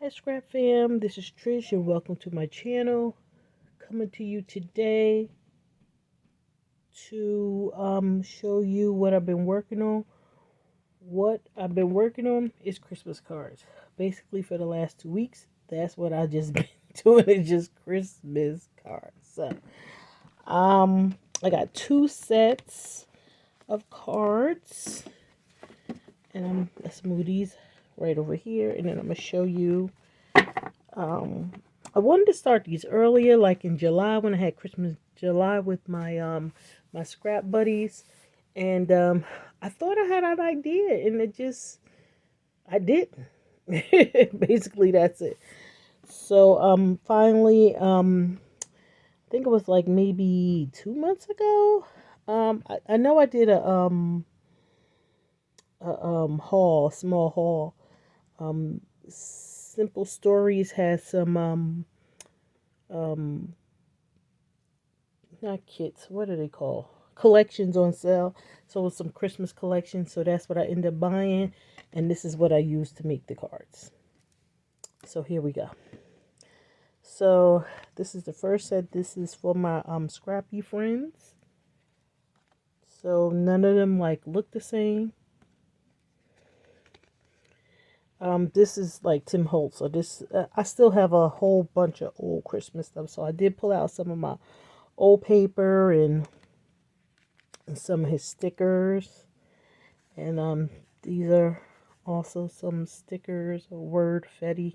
Hi Scrap Fam, this is Trish and welcome to my channel. Coming to you today to show you what I've been working on. What I've been working on is Christmas cards. Basically for the last 2 weeks, that's what I just been doing, is just Christmas cards. So I got 2 sets of cards and let's move these right over here, and then I'm gonna show you. I wanted to start these earlier, like in July when I had Christmas July with my scrap buddies, and I thought I had an idea, and I didn't. Basically, that's it. So finally, I think it was like maybe 2 months ago. I know I did a small haul. Simple Stories has some um not kits, what do they call, collections on sale. So with some Christmas collections, so that's what I ended up buying, and this is what I use to make the cards. So here we go. So this is the first set. This is for my scrappy friends. So none of them like look the same. This is like Tim Holtz. So this I still have a whole bunch of old Christmas stuff. So I did pull out some of my old paper and some of his stickers. And these are also some stickers or word fetty.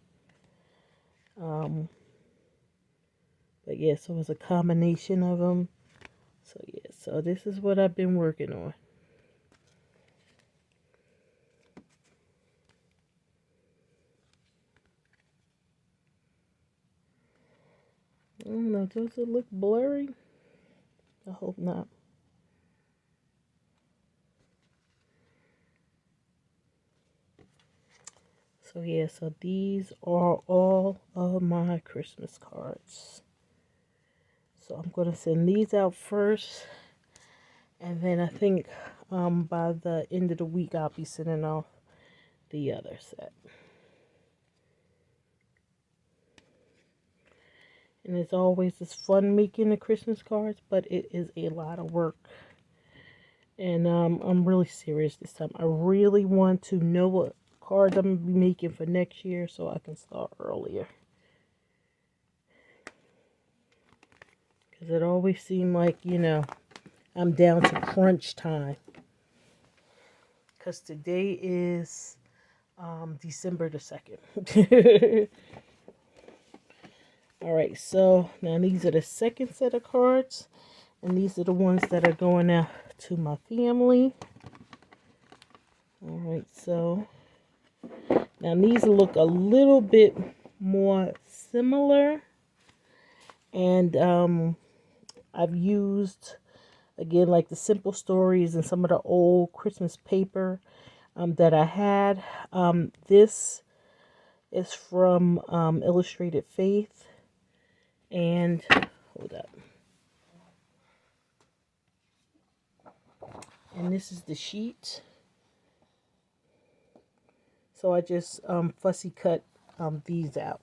But yeah, so it's a combination of them. So yeah, so this is what I've been working on. I don't know, does it look blurry? I hope not. So yeah, so these are all of my Christmas cards. So I'm going to send these out first. And then I think by the end of the week, I'll be sending off the other set. And as always, it's fun making the Christmas cards, but it is a lot of work. And I'm really serious this time. I really want to know what cards I'm going to be making for next year so I can start earlier. Because it always seemed like, I'm down to crunch time. Because today is December the 2nd. Alright, so now these are the second set of cards. And these are the ones that are going out to my family. Alright, so now these look a little bit more similar. And I've used, again, like the Simple Stories and some of the old Christmas paper that I had. This is from Illustrated Faith. And, hold up. And this is the sheet. So I just fussy cut these out.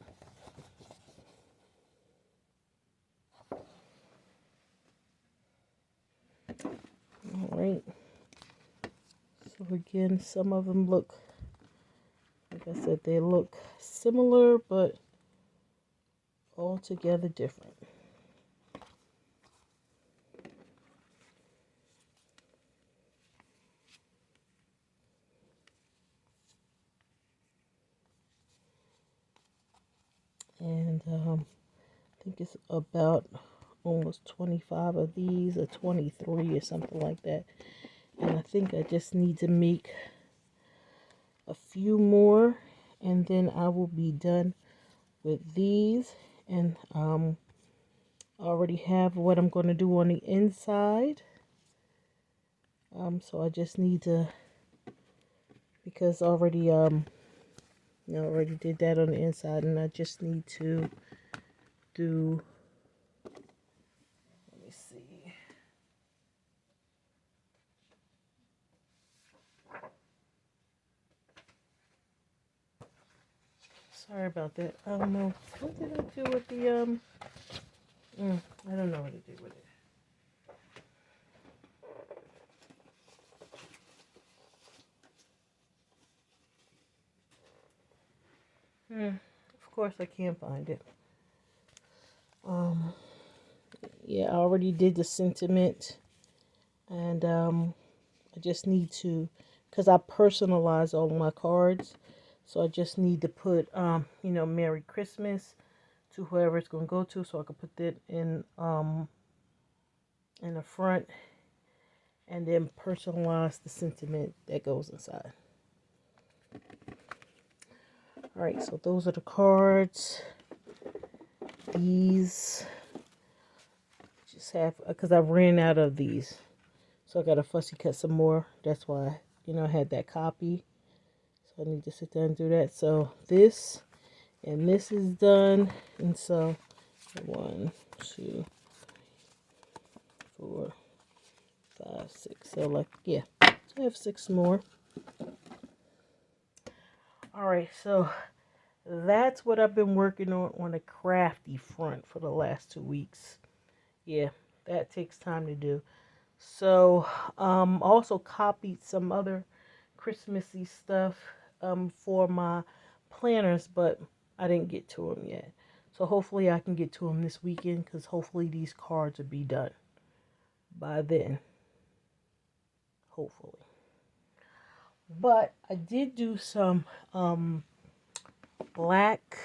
Alright. So again, some of them look, like I said, they look similar, but altogether different. And I think it's about almost 25 of these, or 23 or something like that. And I think I just need to make a few more, and then I will be done with these. And I already have what I'm going to do on the inside. So I just need to, because already already did that on the inside, and I just need to do, let me see. Sorry about that. I don't know. What did I do with the, I don't know what to do with it. Of course I can't find it. Yeah, I already did the sentiment. And, I just need to, because I personalize all my cards. So I just need to put, Merry Christmas to whoever it's going to go to. So I can put that in the front. And then personalize the sentiment that goes inside. Alright, so those are the cards. These, just have, because I ran out of these. So I got to fussy cut some more. That's why, I had that copy. So I need to sit down and do that. So this and this is done. And so 1, 2, 4, 5, 6. So like, yeah. So I have 6 more. Alright, so that's what I've been working on a crafty front for the last 2 weeks. Yeah, that takes time to do. So, also copied some other Christmassy stuff for my planners, but I didn't get to them yet. So hopefully I can get to them this weekend, because hopefully these cards will be done by then. Hopefully. But I did do some Black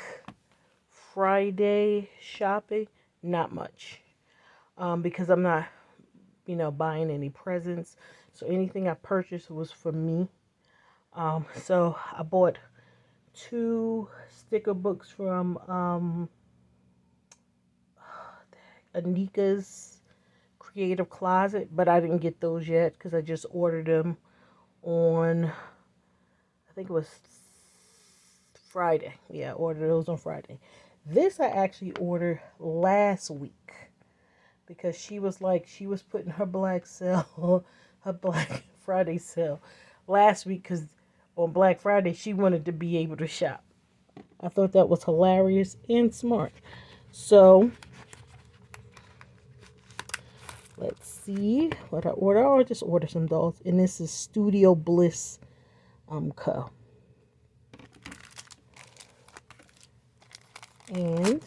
Friday shopping. Not much. Because I'm not, buying any presents. So anything I purchased was for me. So I bought 2 sticker books from Anika's Creative Closet, but I didn't get those yet because I just ordered them on, I think it was Friday. Yeah, I ordered those on Friday. This I actually ordered last week because she was putting her Black Friday sale last week, because on Black Friday she wanted to be able to shop. I thought that was hilarious and smart. So let's see what I ordered. I just ordered some dolls, and this is Studio Bliss Co. And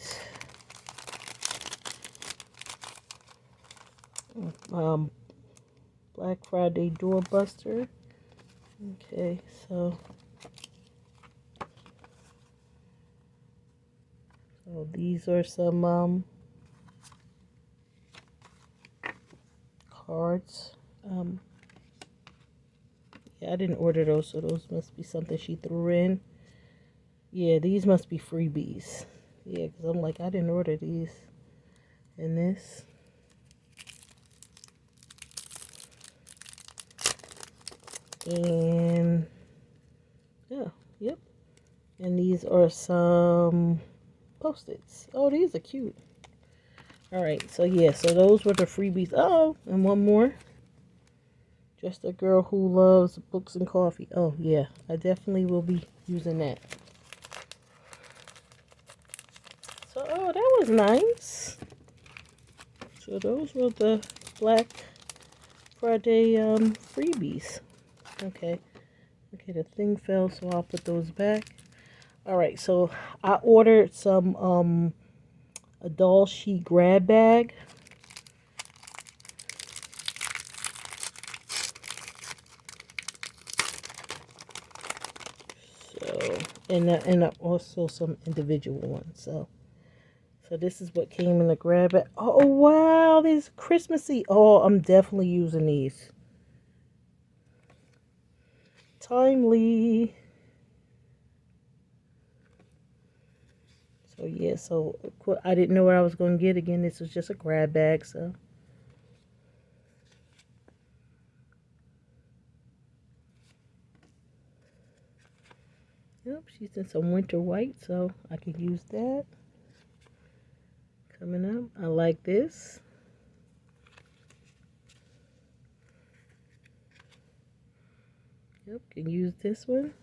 Black Friday doorbuster. Okay, so these are some cards. Yeah, I didn't order those, so those must be something she threw in. Yeah, these must be freebies. Yeah, because I'm like, I didn't order these. And this. And yeah, yep. And these are some Post-its. Oh, these are cute. Alright, so yeah, so those were the freebies. Oh, and one more. Just a girl who loves books and coffee. Oh, yeah, I definitely will be using that. So, oh, that was nice. So those were the Black Friday freebies. Okay. Okay, the thing fell, so I'll put those back. Alright, so I ordered some a doll sheet grab bag. So, and also some individual ones. So this is what came in the grab bag. Oh wow, these Christmassy. Oh, I'm definitely using these. Timely. So yeah, so I didn't know what I was going to get. Again, this was just a grab bag, so. Yep, she's in some winter white, so I can use that. Coming up, I like this. Yep, can use this one.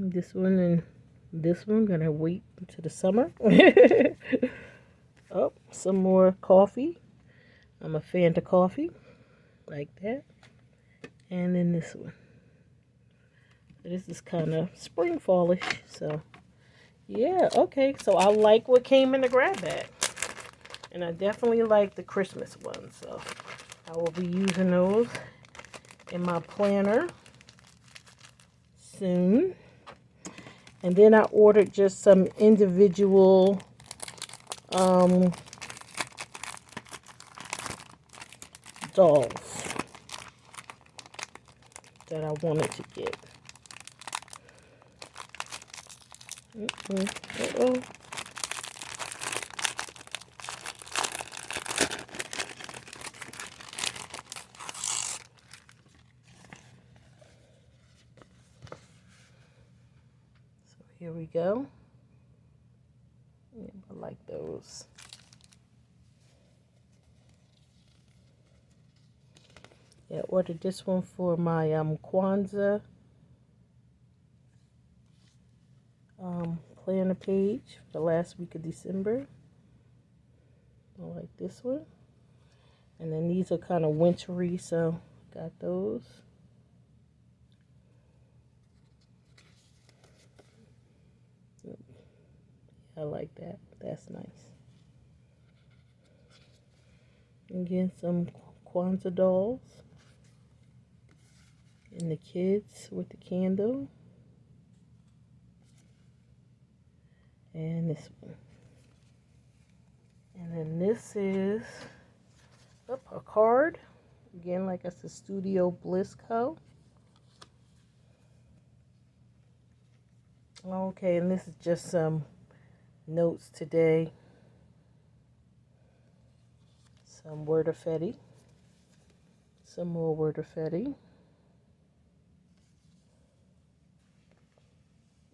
This one and this one. Gonna wait until the summer. Oh, some more coffee. I'm a fan of coffee. Like that. And then this one. This is kind of spring fallish. So, yeah. Okay. So, I like what came in the grab bag. And I definitely like the Christmas ones. So, I will be using those in my planner soon. And then I ordered just some individual dolls that I wanted to get. Uh-oh. So here we go. Yeah, I like those. Yeah, I ordered this one for my Kwanzaa planner page for the last week of December. I like this one. And then these are kind of wintry, so got those. I like that. That's nice. Again, some Kwanzaa dolls. And the kids with the candle. And this one. And then this is a card. Again, like I said, Studio Bliss Co. Okay, and this is just some notes today. Some word of Fetty. Some more word of Fetty.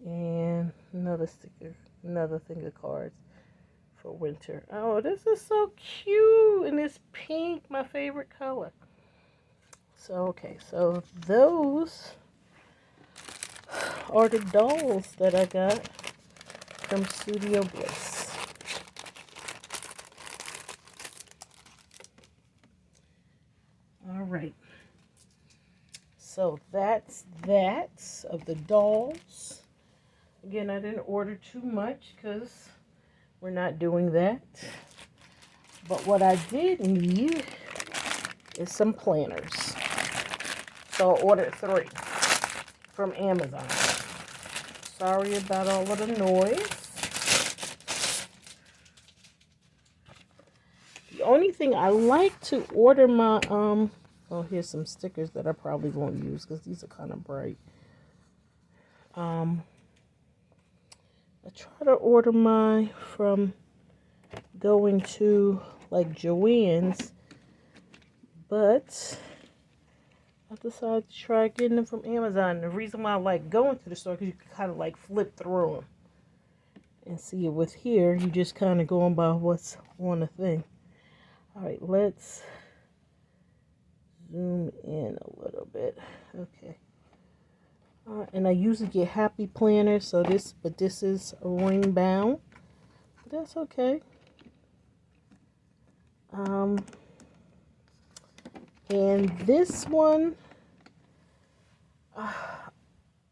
And another sticker, another thing of cards for winter. Oh, this is so cute. And it's pink, my favorite color. So, okay, so those are the dolls that I got from Studio Bliss. All right. So that's that of the dolls. Again, I didn't order too much because we're not doing that. But what I did need is some planners. So I ordered 3 from Amazon. Sorry about all of the noise. The only thing I like to order my, oh, here's some stickers that I probably won't use because these are kind of bright. I try to order mine from going to like Joann's, but I decided to try getting them from Amazon. The reason why I like going to the store because you can kind of like flip through them and see it. With here, you just kind of going by what's on the thing. All right, let's zoom in a little bit. Okay. And I usually get happy planners, so this is a ring bound. That's okay. And this one,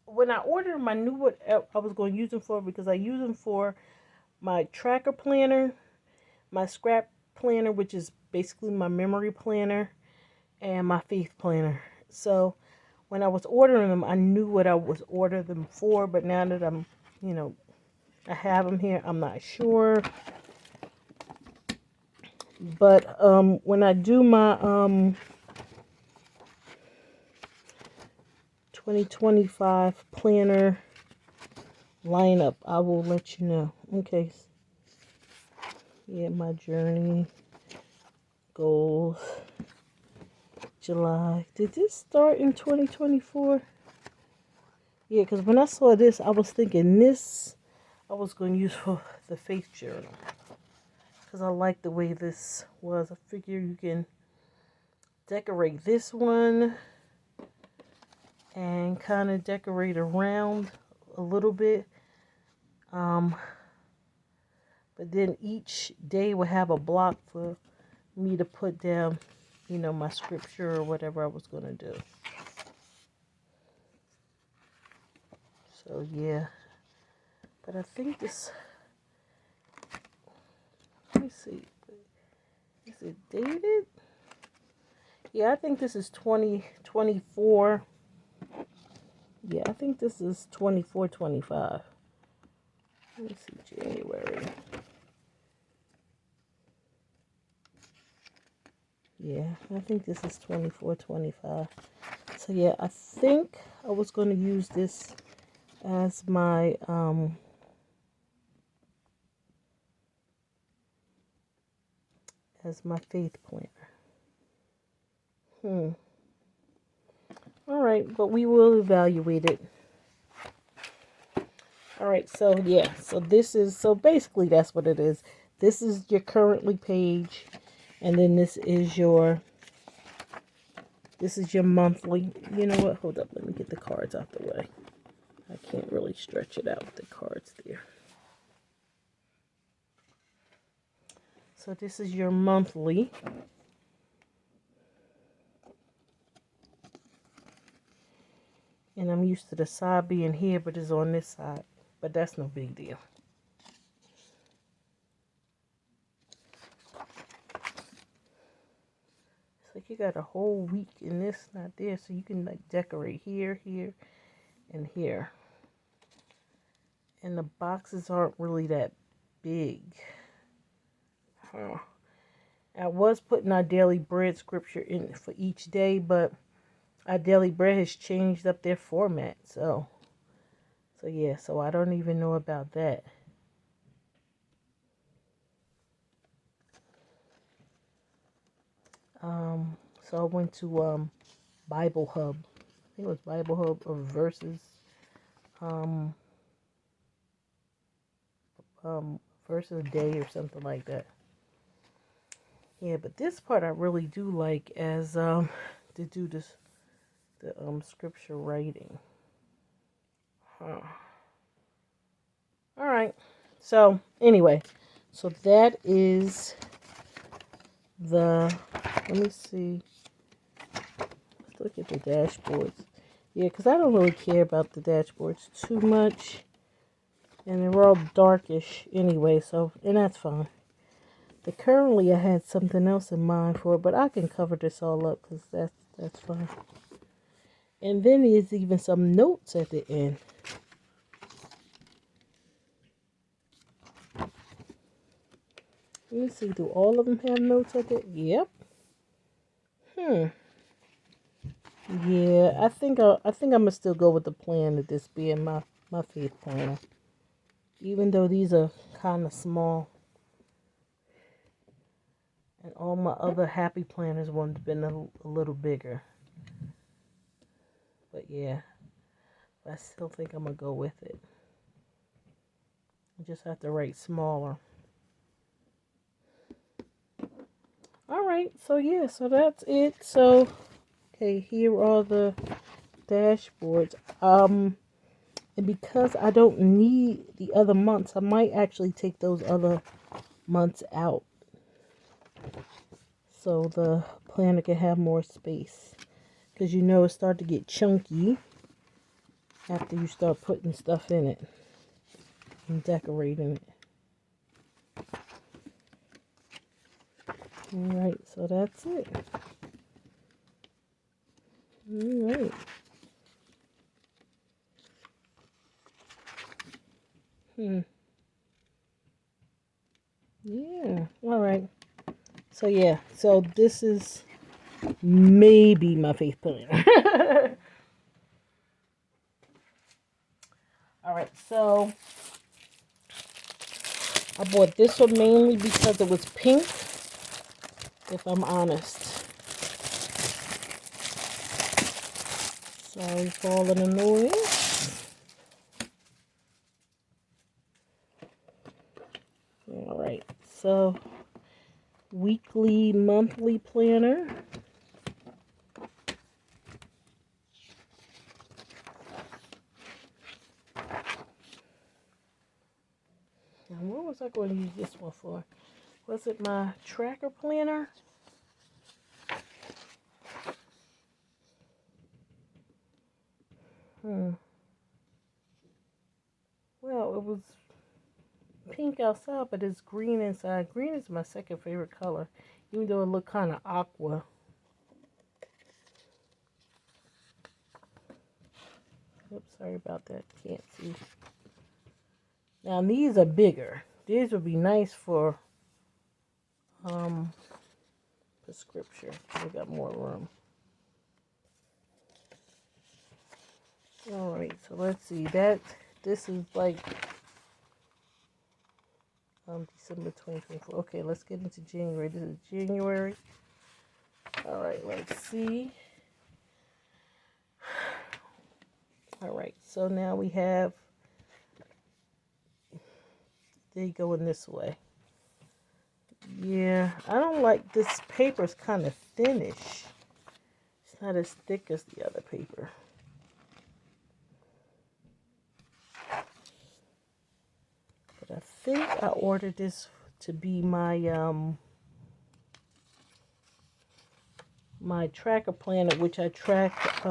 when I ordered them, I knew what I was going to use them for because I use them for my tracker planner, my scrap planner, which is basically my memory planner, and my faith planner. So when I was ordering them, I knew what I was ordering them for, but now that I'm, I have them here, I'm not sure. But when I do my 2025 planner lineup, I will let you know. Okay. Yeah, my journey, goals, July. Did this start in 2024? Yeah, because when I saw this, I was thinking this I was going to use for the faith journal. Because I like the way this was. I figure you can decorate this one and kind of decorate around a little bit. But then each day would have a block for me to put down, you know, my scripture or whatever I was going to do. So, yeah. But I think this, let me see. Is it dated? Yeah, I think this is 2024. Yeah, I think this is 24-25. Let me see, January. Yeah, I think this is 24-25. So yeah, I think I was going to use this as my faith planner. All right, but we will evaluate it. All right, so yeah, so this is, so basically that's what it is. This is your currently page, and then this is your monthly. You know what? Hold up, let me get the cards out the way. I can't really stretch it out with the cards there. So this is your monthly. And I'm used to the side being here, but it's on this side. But that's no big deal. It's like you got a whole week in this, not there. So you can like decorate here, here, and here. And the boxes aren't really that big. I was putting our daily bread scripture in for each day, but our daily bread has changed up their format. So yeah, so I don't even know about that. So I went to Bible Hub. I think it was Bible Hub or Verses. Versus a day or something like that. Yeah, but this part I really do like as to do the scripture writing. All right. So anyway, so that is the, let me see. Let's look at the dashboards. Yeah, because I don't really care about the dashboards too much. And they're all darkish anyway, so, and that's fine. But currently I had something else in mind for it, but I can cover this all up because that's fine. And then there's even some notes at the end. Let me see, do all of them have notes at the end? Yep. Yeah, I think I'm gonna still go with the plan of this being my faith planner. Even though these are kind of small. And all my other happy planners would have been a little bigger. But yeah, I still think I'm going to go with it. I just have to write smaller. All right, so yeah, so that's it. So, okay, here are the dashboards. And because I don't need the other months, I might actually take those other months out. So the planner can have more space. Because you know it starts to get chunky after you start putting stuff in it and decorating it. Alright, so that's it. Alright. Yeah, alright. So yeah, so this is maybe my faith planner. Alright, so I bought this one mainly because it was pink, if I'm honest. Sorry for all of the noise. Alright, so weekly, monthly planner. was I going to use this one for? Was it my tracker planner? Well, it was pink outside, but it's green inside. Green is my second favorite color, even though it looked kind of aqua. Oops, sorry about that. Can't see. Now these are bigger. These would be nice for prescription. We got more room. All right, so let's see. This is like December 2024. Okay, let's get into January. This is January. All right, let's see. All right, so now we have, they going this way. Yeah, I don't like this paper's kind of thinnish. It's not as thick as the other paper. But I think I ordered this to be my my tracker planner, which I track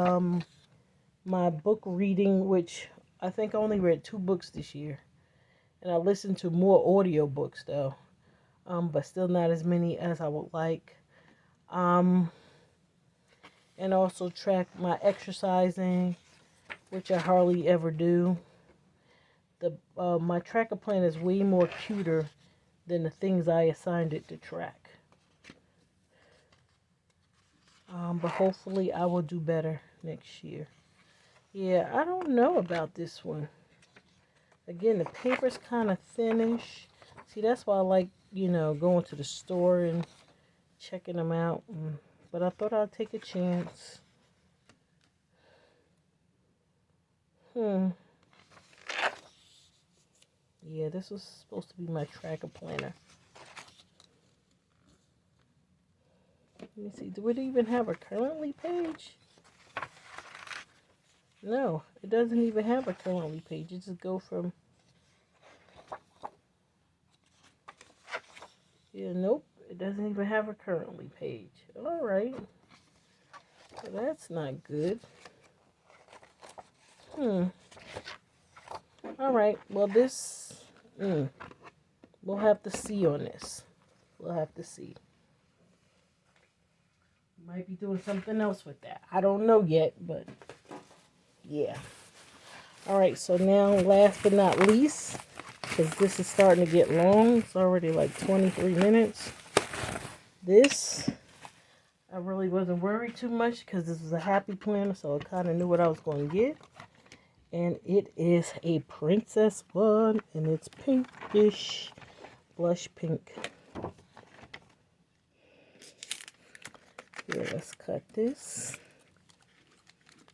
my book reading, which I think I only read 2 books this year. And I listened to more audio books though. But still not as many as I would like. And also track my exercising, which I hardly ever do. My tracker plan is way more cuter than the things I assigned it to track. But hopefully I will do better next year. Yeah, I don't know about this one. Again, the paper's kind of thinnish. See, that's why I like, going to the store and checking them out. But I thought I'd take a chance. Yeah, this was supposed to be my tracker planner. Let me see. Do it even have a currently page? No, it doesn't even have a currently page. It just go from... Yeah, nope. It doesn't even have a currently page. All right. Well, that's not good. All right. Well, this... we'll have to see on this. We'll have to see. Might be doing something else with that. I don't know yet, but... yeah. All right, so now last but not least, because this is starting to get long. It's already like 23 minutes. This, I really wasn't worried too much because this was a happy planner, so I kind of knew what I was going to get. And it is a princess one, and it's pinkish, blush pink. Here, let's cut this.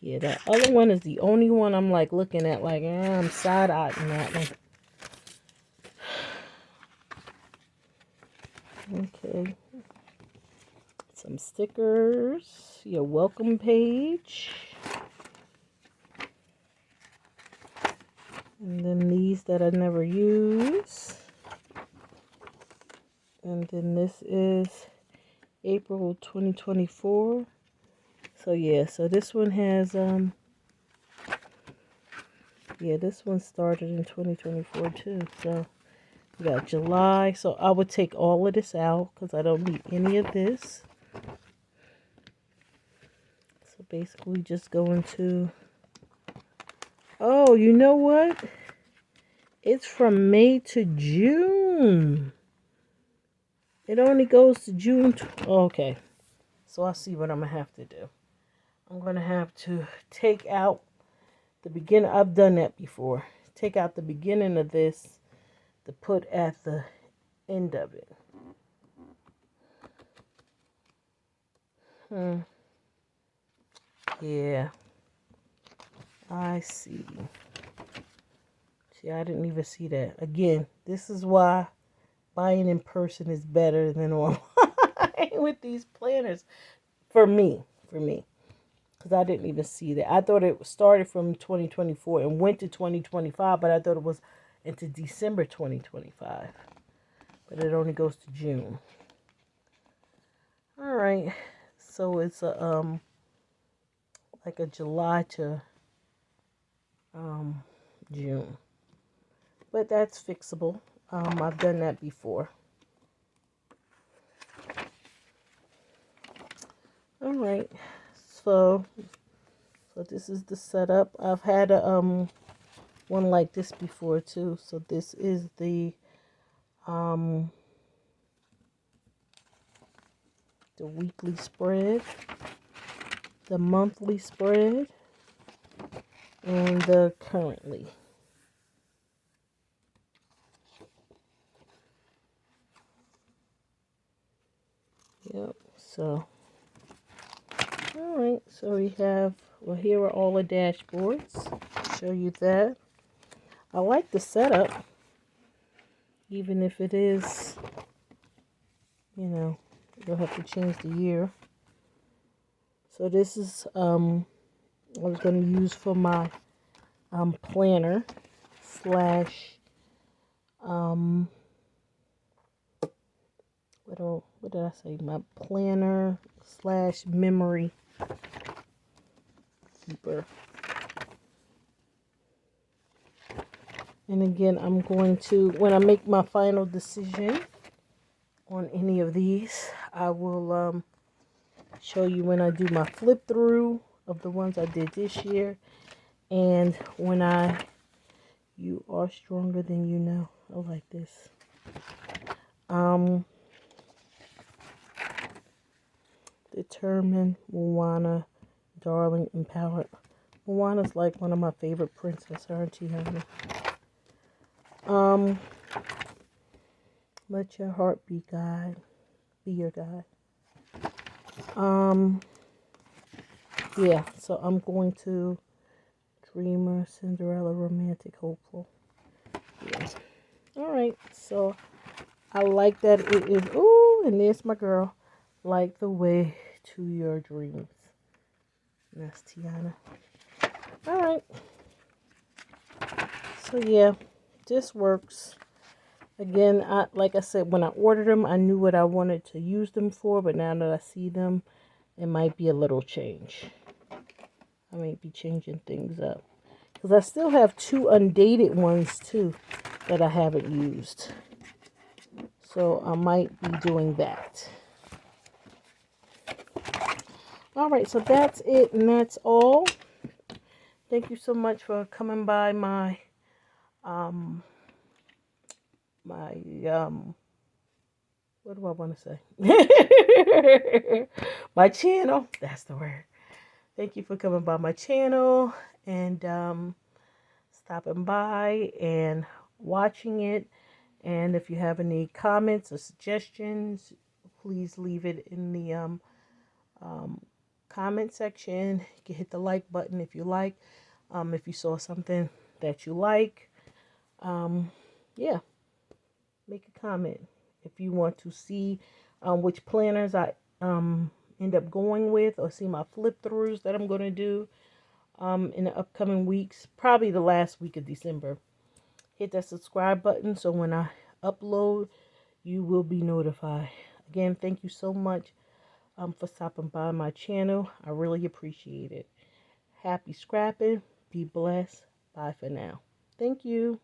Yeah, that other one is the only one I'm like looking at like, I'm side-eyeing that one. Okay. Some stickers. Your welcome page. And then these that I never use. And then this is April 2024. So yeah, so this one has this one started in 2024 too. So we got July. So I would take all of this out because I don't need any of this. So basically just go into, oh, you know what? It's from May to June. It only goes to June. Okay. So I see what I'm going to have to do. I'm going to have to take out the beginning. I've done that before. Take out the beginning of this to put at the end of it. Yeah. I see. See, I didn't even see that. Again, this is why buying in person is better than online with these planners. For me. Because I didn't even see that. I thought it started from 2024 and went to 2025, but I thought it was into December 2025. But it only goes to June. All right. So it's a like a July to June. But that's fixable. I've done that before. All right. So this is the setup. I've had a one like this before too. So this is the weekly spread, the monthly spread, and the currently. Yep. So all right. So we have, well, here are all the dashboards. Show you that. I like the setup, even if it is, you know, you'll have to change the year. So this is I was going to use for my planner slash what did I say? My planner slash memory keeper. And again, I'm going to, when I make my final decision on any of these, I will show you when I do my flip through of the ones I did this year, and when you are stronger than you know. I like this. Determined, Moana, Darling, Empowered. Moana's like one of my favorite princess, aren't you, honey? Let your heart be guide. Be your guide. Yeah, so I'm going to Dreamer, Cinderella, Romantic, Hopeful. Yeah. Alright, so I like that it is, ooh, and there's my girl. Like the way to your dreams. And that's Tiana. Alright. So yeah, this works. Again, like I said, when I ordered them, I knew what I wanted to use them for, but now that I see them, it might be a little change. I might be changing things up. Because I still have 2 undated ones, too, that I haven't used. So I might be doing that. Alright, so that's it, and that's all. Thank you so much for coming by my what do I want to say? My channel. That's the word. Thank you for coming by my channel and stopping by and watching it. And if you have any comments or suggestions, please leave it in the comment section. You can hit the like button if you like. If you saw something that you like, yeah, make a comment. If you want to see which planners I end up going with, or see my flip throughs that I'm going to do in the upcoming weeks, probably the last week of December, hit that subscribe button so when I upload, you will be notified. Again, thank you so much for stopping by my channel. I really appreciate it. Happy scrapping. Be blessed. Bye for now. Thank you.